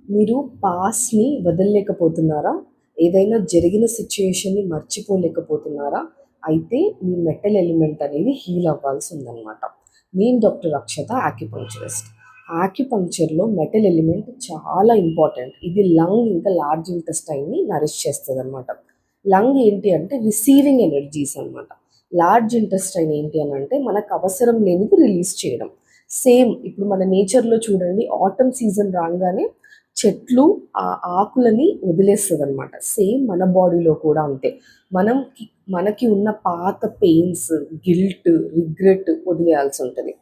మీరు పాస్ట్‌ని వదలలేకపోతున్నారా? ఏదైనా జరిగిన సిట్యుయేషన్‌ని మర్చిపోలేకపోతున్నారా? అయితే మీ మెటల్ ఎలిమెంట్ అనేది హీల్ అవ్వాల్సిందనమాట. నేను డాక్టర్ అక్షత యాక్యుపంక్చరిస్ట్. యాక్యుపంక్చర్‌లో మెటల్ ఎలిమెంట్ చాలా ఇంపార్టెంట్. ఇది లంగ్ ఇంకా లార్జ్ ఇంటెస్టైన్‌ని నరిష్ చేస్తదనమాట. లంగ్ ఏంటి అంటే రిసీవింగ్ ఎనర్జీస్ అనమాట. లార్జ్ ఇంటెస్టైన్ ఏంటి అనంటే మనకు అవసరం లేనిది రిలీజ్ చేయడం. సేమ్ ఇప్పుడు మన నేచర్‌లో చూడండి, ఆటమ్ సీజన్ రాంగానే చెట్లు ఆ ఆకులని వదిలేస్తదనమాట. సేమ్ మన బాడీలో కూడా అంతే. మనంకి మనకి ఉన్న పాత పెయిన్స్, గిల్ట్, రిగ్రెట్ వదిలేయాల్సుంటది.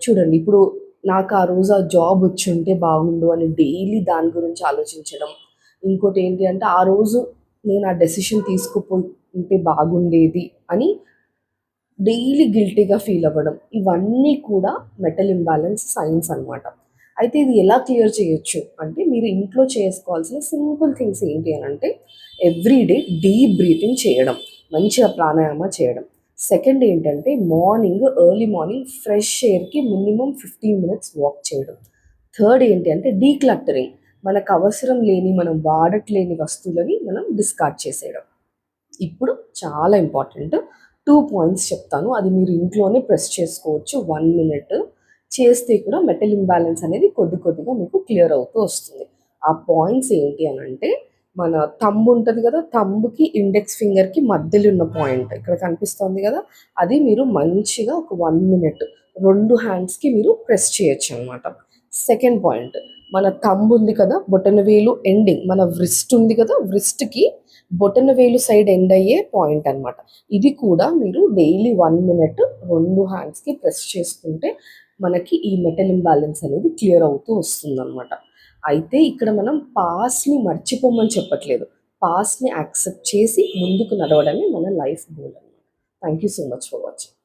చూడండి ఇప్పుడు నాకు ఆ రోజు ఆ జాబ్ వచ్చుంటే బాగుండు అని డైలీ దాని గురించి ఆలోచించడం. ఇంకోటేంటి అంటే ఆ రోజు నేను ఆ డెసిషన్ ఉంటే బాగుండేది అని డైలీ గిల్టీగా ఫీల్ అవ్వడం. ఇవన్నీ కూడా మెటల్ ఇంబాలెన్స్ సైన్స్ అనమాట. అయితే ఇది ఎలా క్లియర్ చేయొచ్చు అంటే మీరు ఇంట్లో చేసుకోవాల్సిన సింపుల్ థింగ్స్ ఏంటి అనంటే ఎవ్రీ డే డీప్ బ్రీతింగ్ చేయడం, మంచిగా ప్రాణాయామ చేయడం. సెకండ్ ఏంటంటే ఎర్లీ మార్నింగ్ ఫ్రెష్ ఎయిర్‌కి మినిమమ్ 15 మినిట్స్ వాక్ చేయడం. థర్డ్ ఏంటి అంటే డీక్లటరింగ్. మనకు అవసరం లేని, మనం వాడట్లేని వస్తువులని మనం డిస్కార్డ్ చేసేయడం. ఇప్పుడు చాలా ఇంపార్టెంట్ 2 పాయింట్స్ చెప్తాను. అది మీరు ఇంట్లోనే ప్రెస్ చేసుకోవచ్చు 1 మినిట్. చేస్తే కూడా మెటల్ ఇంబాలెన్స్ అనేది కొద్ది కొద్దిగా మీకు క్లియర్ అవుతూ వస్తుంది. ఆ పాయింట్స్ ఏంటి అనంటే, మన థంబ్ ఉంటది గదా! థంబ్‌కి, ఇండెక్స్ ఫింగర్‌కి మధ్యలో ఉన్న పాయింట్ ఇక్కడ కనిపిస్తోంది గదా! అది మీరు మంచిగా ఒక 1 మినిట్ 2 హ్యాండ్స్‌కి మీరు ప్రెస్ చేయొచ్చనమాట. సెకండ్ పాయింట్, మన థంబ్ ఉంది కదా! బొటనవేలు ఎండింగ్ మన వ్రిస్ట్ ఉంది కదా! వ్రిస్ట్‌కి బొటనవేలు సైడ్ ఎండ్ అయ్యే పాయింట్ అనమాట. ఇది కూడా మీరు డైలీ 1 మినిట్ 2 హ్యాండ్స్‌కి ప్రెస్ చేసుకుంటే మనకి ఈ మెటల్ ఇంబాలెన్స్ అనేది క్లియర్ అవుతూ వస్తుందనమాట. అయితే ఇక్కడ మనం పాస్ట్‌ని మర్చిపోమని చెప్పట్లేదు. పాస్ట్‌ని యాక్సెప్ట్ చేసి ముందుకు నడవడమే మన లైఫ్ గోల్ అనమాట. Thank you so much for watching.